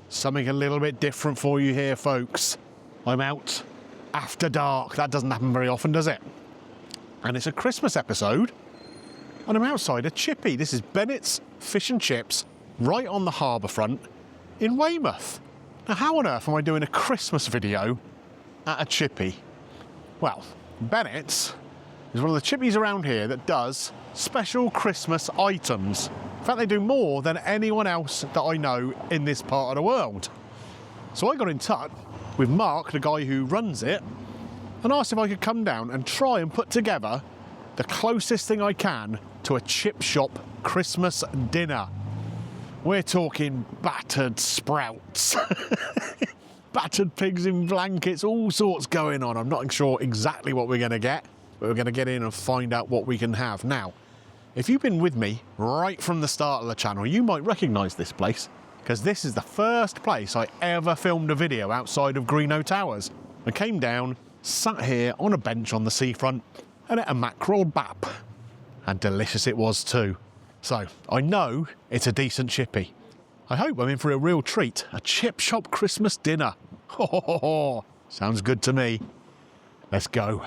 Something a little bit different for you here, folks. I'm out after dark. That doesn't happen very often, does it? And it's a Christmas episode, and I'm outside a Chippy. This is Bennett's Fish and Chips, right on the harbour front in Weymouth. Now, how on earth am I doing a Christmas video at a Chippy? Well, Bennetts is one of the chippies around here that does special Christmas items. In fact, they do more than anyone else that I know in this part of the world. So I got in touch with Mark, the guy who runs it, and asked if I could come down and try and put together the closest thing I can to a chip shop Christmas dinner. We're talking battered sprouts, battered pigs in blankets, all sorts going on. I'm not sure exactly what we're going to get, but we're going to get in and find out what we can have. Now, if you've been with me right from the start of the channel, you might recognise this place, because this is the first place I ever filmed a video outside of Greeno Towers. I came down, sat here on a bench on the seafront, and ate a mackerel bap. And delicious it was too. So, I know it's a decent chippy. I hope I'm in for a real treat, a chip shop Christmas dinner. Ho ho ho ho! Sounds good to me. Let's go.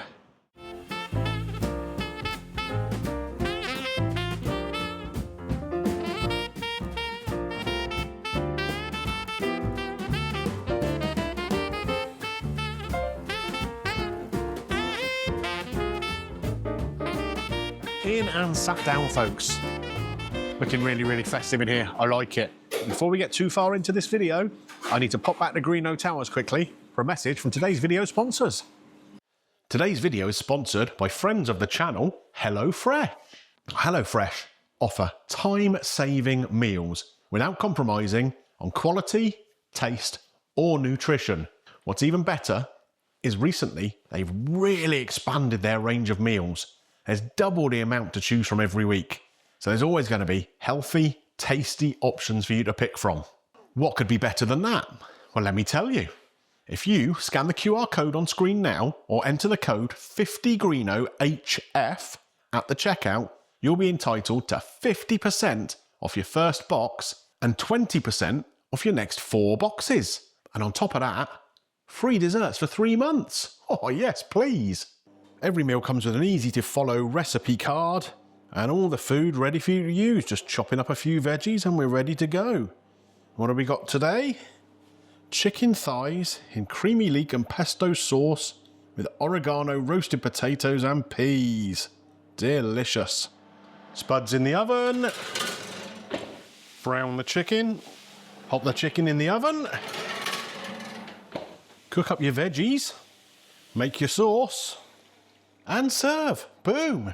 In and sat down, folks. Looking really, really festive in here. I like it. Before we get too far into this video, I need to pop back to Greeno Towers quickly for a message from today's video sponsors. Today's video is sponsored by friends of the channel, HelloFresh. HelloFresh offer time-saving meals without compromising on quality, taste, or nutrition. What's even better is recently they've really expanded their range of meals. There's double the amount to choose from every week. So there's always going to be healthy, tasty options for you to pick from. What could be better than that? Well, let me tell you. If you scan the QR code on screen now or enter the code 50GreenoHF at the checkout, you'll be entitled to 50% off your first box and 20% off your next 4 boxes. And on top of that, free desserts for 3 months. Oh yes, please. Every meal comes with an easy to follow recipe card and all the food ready for you to use. Just chopping up a few veggies and we're ready to go. What have we got today? Chicken thighs in creamy leek and pesto sauce with oregano, roasted potatoes and peas. Delicious. Spuds in the oven. Brown the chicken. Pop the chicken in the oven. Cook up your veggies. Make your sauce. And serve. Boom.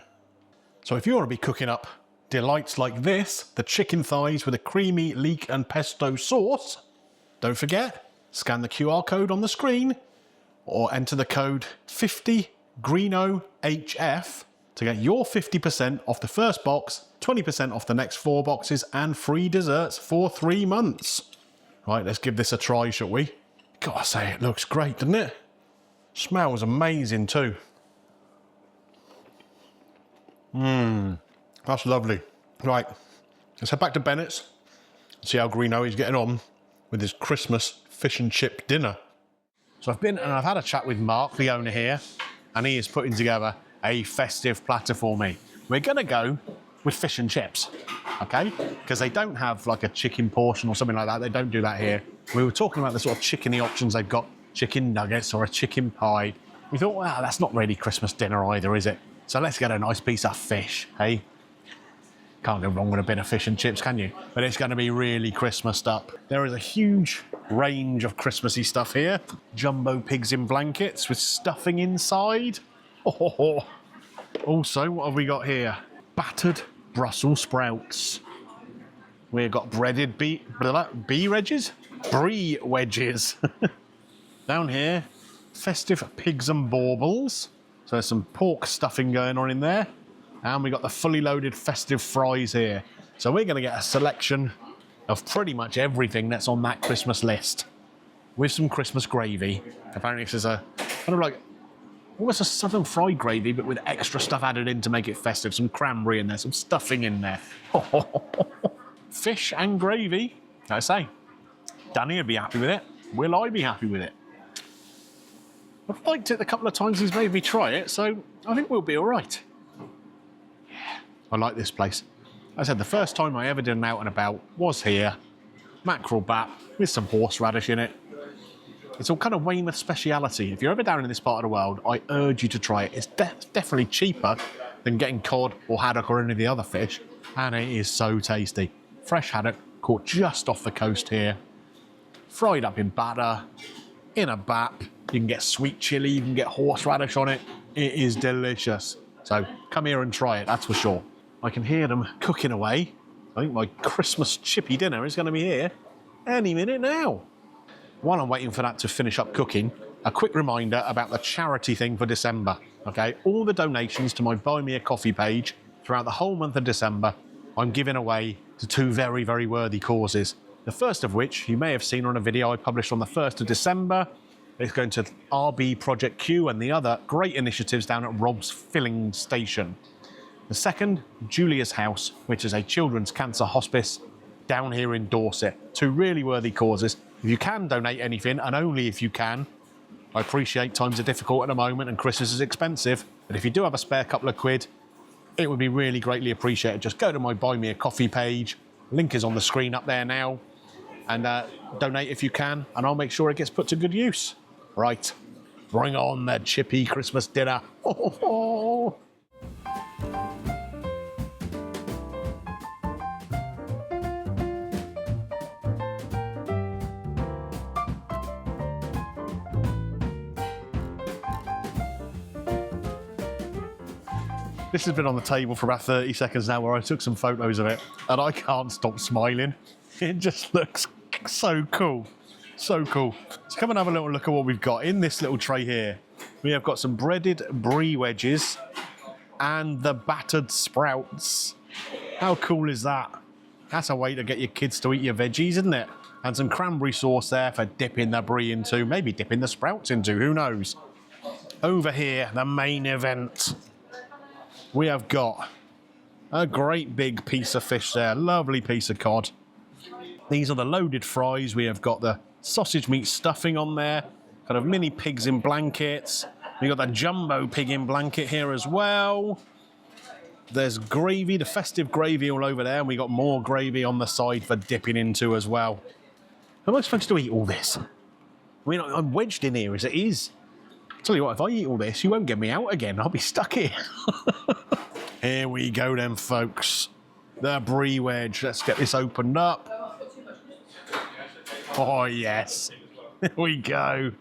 So if you want to be cooking up delights like this, the chicken thighs with a creamy leek and pesto sauce, don't forget, scan the QR code on the screen or enter the code 50GreenoHF to get your 50% off the first box, 20% off the next 4 boxes and free desserts for 3 months. Right, let's give this a try, shall we? Gotta say, it looks great, doesn't it? Smells amazing too. That's lovely. Right, let's head back to Bennett's and see how Greeno is getting on with his Christmas fish and chip dinner. So I've been and I've had a chat with Mark, the owner here, and he is putting together a festive platter for me. We're gonna go with fish and chips, okay? Because they don't have like a chicken portion or something like that. They don't do that here. We were talking about the sort of chickeny options they've got, chicken nuggets or a chicken pie. We thought, well, that's not really Christmas dinner either, is it? So let's get a nice piece of fish, hey? Can't go wrong with a bit of fish and chips, can you? But it's going to be really Christmased up. There is a huge range of Christmassy stuff here. Jumbo pigs in blankets with stuffing inside. Oh. Also, what have we got here? Battered Brussels sprouts. We've got breaded brie wedges. Down here, festive pigs and baubles. So there's some pork stuffing going on in there. And we got the fully loaded festive fries here. So we're going to get a selection of pretty much everything that's on that Christmas list. With some Christmas gravy. Apparently this is a kind of like almost a southern fried gravy, but with extra stuff added in to make it festive. Some cranberry in there, some stuffing in there. Fish and gravy, I say. Danny would be happy with it. Will I be happy with it? I've liked it the couple of times he's made me try it, so I think we'll be all right. Yeah, I like this place. As I said, the first time I ever did an out and about was here. Mackerel bat with some horseradish in it. It's all kind of Weymouth speciality. If you're ever down in this part of the world, I urge you to try it. It's definitely cheaper than getting cod or haddock or any of the other fish, and it is so tasty. Fresh haddock caught just off the coast here, fried up in batter, in a bat. You can get sweet chilli, you can get horseradish on it. It is delicious. So come here and try it, that's for sure. I can hear them cooking away. I think my Christmas chippy dinner is going to be here any minute now. While I'm waiting for that to finish up cooking, a quick reminder about the charity thing for December. Okay, all the donations to my Buy Me a Coffee page throughout the whole month of December, I'm giving away to two very, very worthy causes. The first of which you may have seen on a video I published on the 1st of December. It's going to RB Project Q and the other great initiatives down at Rob's Filling Station. The second, Julia's House, which is a children's cancer hospice down here in Dorset. Two really worthy causes. If you can donate anything, and only if you can, I appreciate times are difficult at the moment and Christmas is expensive, but if you do have a spare couple of quid, it would be really greatly appreciated. Just go to my Buy Me a Coffee page. Link is on the screen up there now. And donate if you can, and I'll make sure it gets put to good use. Right, bring on the chippy Christmas dinner. This has been on the table for about 30 seconds now, where I took some photos of it, and I can't stop smiling. It just looks so cool. So cool. So come and have a little look at what we've got in this little tray here. We have got some breaded brie wedges and the battered sprouts. How cool is that? That's a way to get your kids to eat your veggies, isn't it? And some cranberry sauce there for dipping the brie into, maybe dipping the sprouts into, who knows? Over here, the main event. We have got a great big piece of fish there, lovely piece of cod. These are the loaded fries. We have got the sausage meat stuffing on there, kind of mini pigs in blankets. We've got the jumbo pig in blanket here as well. There's gravy, the festive gravy all over there, and we got more gravy on the side for dipping into as well. How am I supposed to eat all this? I mean, I'm wedged in here as it is. Tell you what, if I eat all this, you won't get me out again. I'll be stuck here. Here we go then, folks. The brie wedge. Let's get this opened up. Oh, yes. Here we go.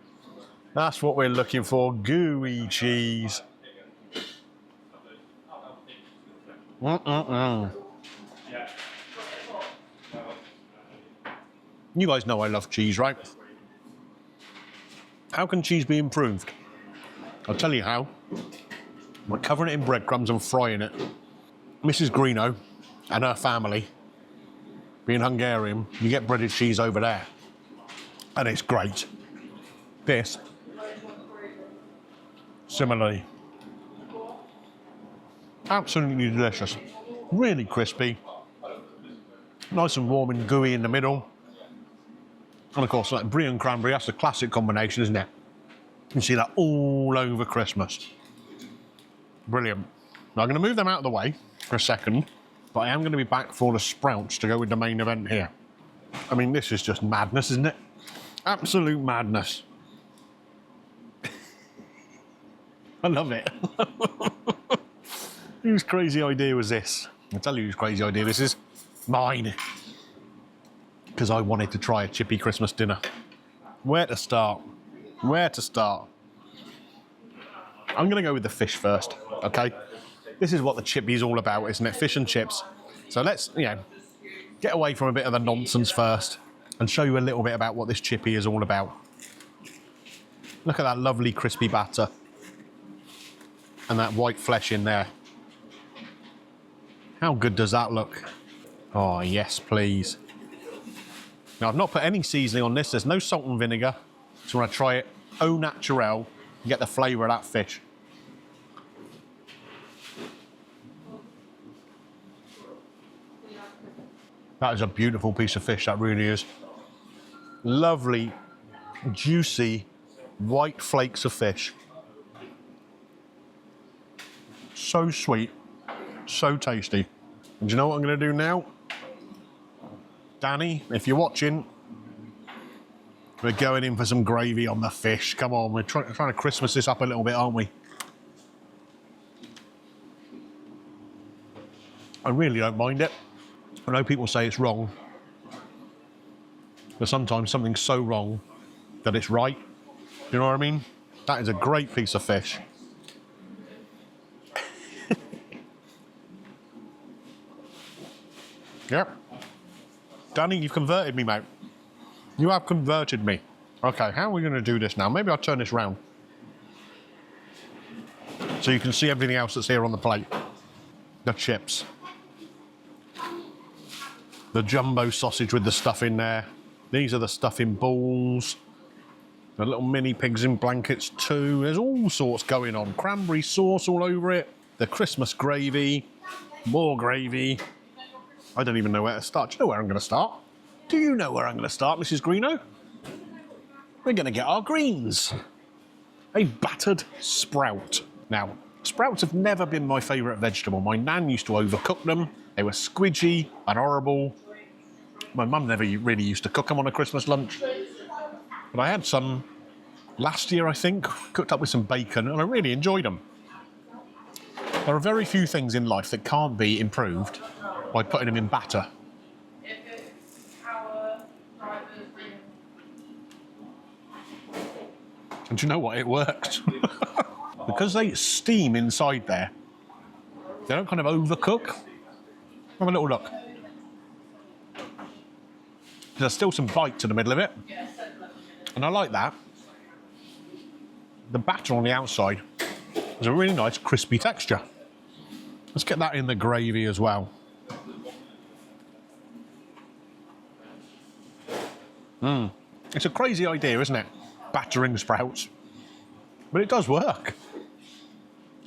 That's what we're looking for. Gooey cheese. You guys know I love cheese, right? How can cheese be improved? I'll tell you how. We're covering it in breadcrumbs and frying it. Mrs. Greeno and her family, being Hungarian, you get breaded cheese over there. And it's great. This, similarly. Absolutely delicious. Really crispy. Nice and warm and gooey in the middle. And of course, like brie and cranberry, that's the classic combination, isn't it? You see that all over Christmas. Brilliant. Now I'm going to move them out of the way for a second, but I am going to be back for the sprouts to go with the main event here. I mean, this is just madness, isn't it? Absolute madness. I love it. Whose crazy idea was this? I'll tell you whose crazy idea this is. Mine. Because I wanted to try a chippy Christmas dinner. Where to start? Where to start? I'm going to go with the fish first, okay? This is what the chippy is all about, isn't it? Fish and chips. So let's, get away from a bit of the nonsense first and show you a little bit about what this chippy is all about. Look at that lovely crispy batter and that white flesh in there. How good does that look? Oh, yes, please. Now, I've not put any seasoning on this. There's no salt and vinegar. So when I try it au naturel, you get the flavour of that fish. That is a beautiful piece of fish, that really is. Lovely, juicy, white flakes of fish. So sweet, so tasty. And do you know what I'm going to do now? Danny, if you're watching, we're going in for some gravy on the fish. Come on, we're trying to Christmas this up a little bit, aren't we? I really don't mind it. I know people say it's wrong, but sometimes something's so wrong that it's right. You know what I mean? That is a great piece of fish. Yep. Danny, you've converted me, mate. You have converted me. Okay, how are we going to do this now? Maybe I'll turn this round so you can see everything else that's here on the plate. The chips. The jumbo sausage with the stuff in there. These are the stuffing balls. The little mini pigs in blankets too. There's all sorts going on. Cranberry sauce all over it. The Christmas gravy. More gravy. I don't even know where to start. Do you know where I'm going to start? Do you know where I'm going to start, Mrs. Greeno? We're going to get our greens. A battered sprout. Now, sprouts have never been my favourite vegetable. My nan used to overcook them. They were squidgy and horrible. My mum never really used to cook them on a Christmas lunch. But I had some last year, I think, cooked up with some bacon, and I really enjoyed them. There are very few things in life that can't be improved by putting them in batter. And do you know what? It worked. Because they steam inside there, they don't kind of overcook. Have a little look. There's still some bite to the middle of it. And I like that. The batter on the outside has a really nice crispy texture. Let's get that in the gravy as well. It's a crazy idea, isn't it? Battering sprouts. But it does work.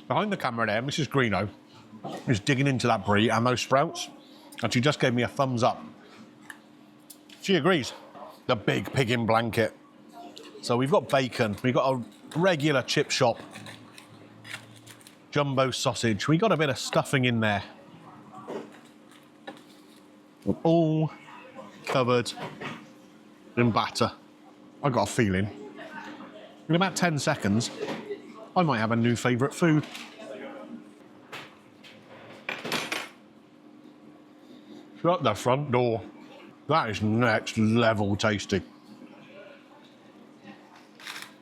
Behind the camera there, Mrs. Greeno is digging into that brie and those sprouts, and she just gave me a thumbs up. She agrees. The big pig in blanket. So we've got bacon, we've got a regular chip shop, jumbo sausage, we got a bit of stuffing in there. All covered in batter. I've got a feeling in about 10 seconds, I might have a new favourite food. Shut the front door. That is next level tasty.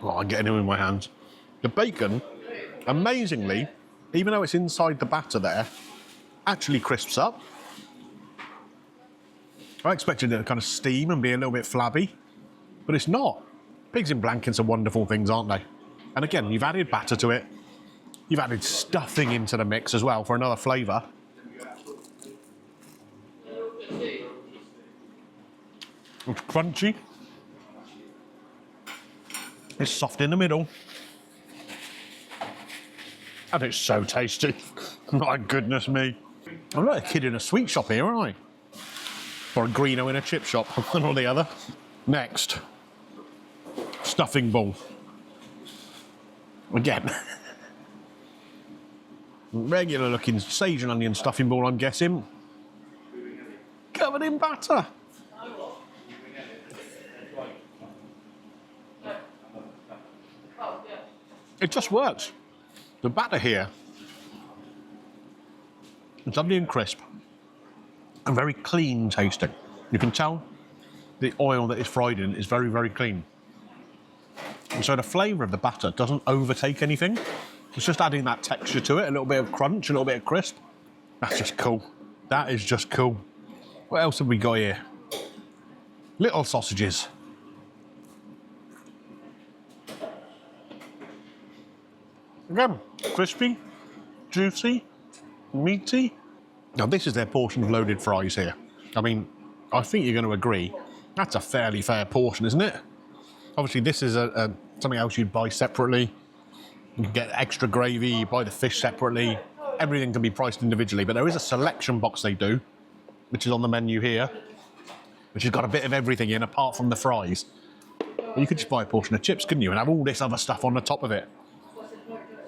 Oh, I'm getting it in my hands. The bacon, amazingly, even though it's inside the batter there, actually crisps up. I expected it to kind of steam and be a little bit flabby, but it's not. Pigs in blankets are wonderful things, aren't they? And again, you've added batter to it. You've added stuffing into the mix as well for another flavour. It's crunchy. It's soft in the middle. And it's so tasty. My goodness me. I'm like a kid in a sweet shop here, aren't I? Or a Greeno in a chip shop, one or the other. Next. Stuffing ball. Again. Regular looking sage and onion stuffing ball, I'm guessing. Covered in batter. It just works. The batter here is lovely and crisp and very clean tasting. You can tell the oil that is fried in is very, very clean. And so the flavour of the batter doesn't overtake anything. It's just adding that texture to it, a little bit of crunch, a little bit of crisp. That's just cool. That is just cool. What else have we got here? Little sausages. Again, crispy, juicy, meaty. Now this is their portion of loaded fries here. I mean, I think you're going to agree, that's a fairly fair portion, isn't it? Obviously this is something else you'd buy separately. You can get extra gravy, you buy the fish separately. Everything can be priced individually, but there is a selection box they do, which is on the menu here. which has got a bit of everything in apart from the fries. Well, you could just buy a portion of chips, couldn't you, and have all this other stuff on the top of it.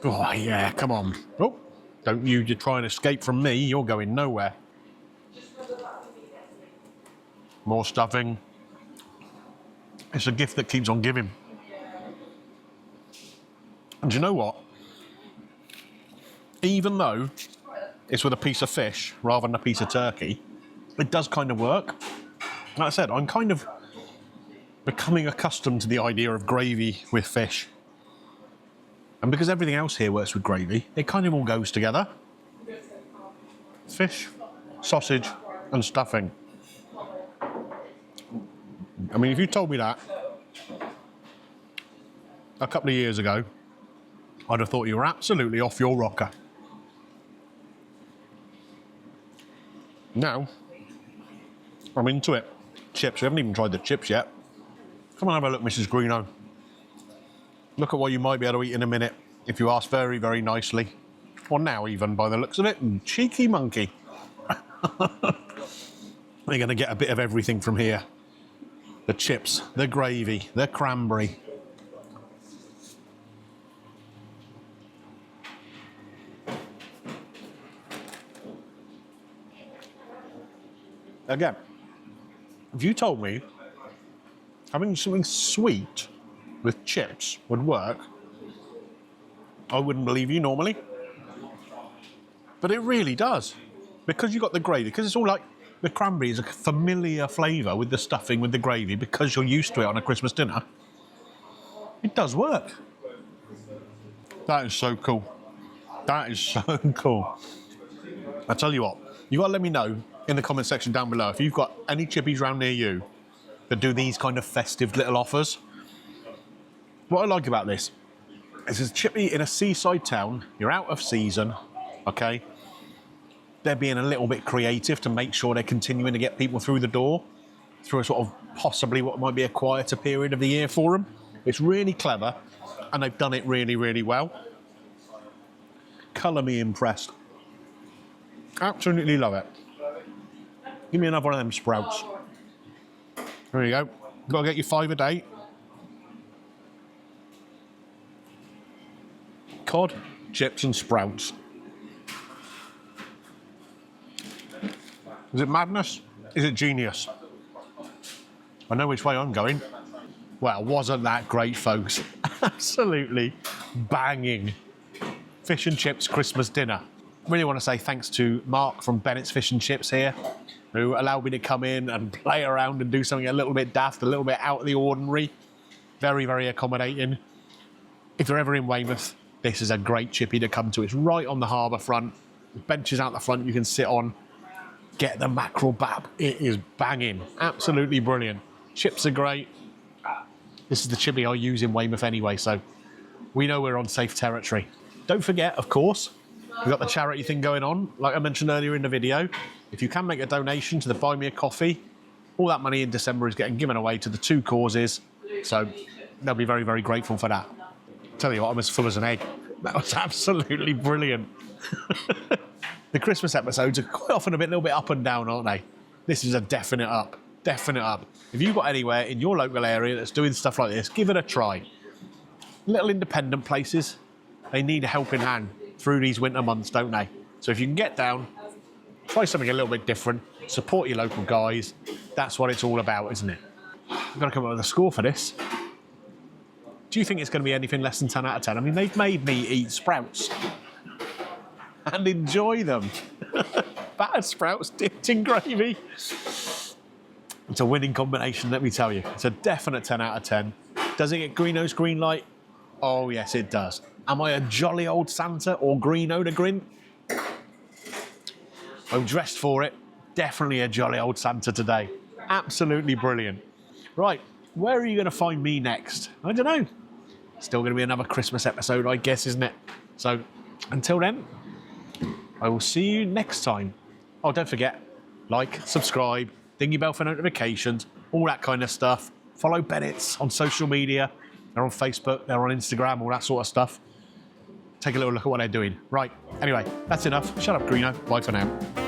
Oh, yeah, come on. Oh, don't you try and escape from me, you're going nowhere. More stuffing. It's a gift that keeps on giving. And do you know what? Even though it's with a piece of fish rather than a piece of turkey, it does kind of work. Like I said, I'm kind of becoming accustomed to the idea of gravy with fish. And because everything else here works with gravy, it kind of all goes together. Fish, sausage, and stuffing. I mean, if you told me that a couple of years ago, I'd have thought you were absolutely off your rocker. Now, I'm into it. Chips, we haven't even tried the chips yet. Come on, have a look, Mrs. Greeno. Look at what you might be able to eat in a minute, if you ask very, very nicely. Or now even, by the looks of it. Cheeky monkey. You're going to get a bit of everything from here. The chips, the gravy, the cranberry. Again, if you told me having something sweet with chips would work, I wouldn't believe you normally. But it really does. Because you've got the gravy, because it's all like, the cranberry is a familiar flavour with the stuffing, with the gravy, because you're used to it on a Christmas dinner. It does work. That is so cool. That is so cool. I tell you what, you got to let me know in the comment section down below if you've got any chippies around near you that do these kind of festive little offers. What I like about this is it's a chippy in a seaside town, you're out of season, okay? They're being a little bit creative to make sure they're continuing to get people through the door through a sort of possibly what might be a quieter period of the year for them. It's really clever and they've done it really, really well. Colour me impressed. Absolutely love it. Give me another one of them sprouts. There you go. Got to get you 5 a day. Cod, chips and sprouts. Is it madness? Is it genius? I know which way I'm going. Well, wasn't that great, folks? Absolutely banging. Fish and chips Christmas dinner. Really want to say thanks to Mark from Bennett's Fish and Chips here, who allowed me to come in and play around and do something a little bit daft, a little bit out of the ordinary. Very, very accommodating. If you're ever in Weymouth, this is a great chippy to come to. It's right on the harbour front. The benches out the front you can sit on. Get the mackerel bap. It is banging. Absolutely brilliant. Chips are great. This is the chippy I use in Weymouth anyway, so we know we're on safe territory. Don't forget, of course, we've got the charity thing going on. Like I mentioned earlier in the video, if you can make a donation to the Buy Me a Coffee, all that money in December is getting given away to the 2 causes. So they'll be very, very grateful for that. Tell you what, I'm as full as an egg. That was absolutely brilliant. The Christmas episodes are quite often a little bit up and down, aren't they? This is a definite up. Definite up. If you've got anywhere in your local area that's doing stuff like this, give it a try. Little independent places, they need a helping hand through these winter months, don't they? So if you can get down, try something a little bit different, support your local guys. That's what it's all about, isn't it? I've got to come up with a score for this. Do you think it's going to be anything less than 10 out of 10? I mean, they've made me eat sprouts and enjoy them. Battered sprouts dipped in gravy. It's a winning combination, let me tell you. It's a definite 10 out of 10. Does it get Greeno's green light? Oh, yes, it does. Am I a jolly old Santa or Greeno to grin? I'm dressed for it. Definitely a jolly old Santa today. Absolutely brilliant. Right, where are you going to find me next? I don't know. Still going to be another Christmas episode, I guess, isn't it? So, until then, I will see you next time. Oh, don't forget, like, subscribe, ding your bell for notifications, all that kind of stuff. Follow Bennetts on social media. They're on Facebook, they're on Instagram, all that sort of stuff. Take a little look at what they're doing. Right, anyway, that's enough. Shut up, Greeno. Bye for now.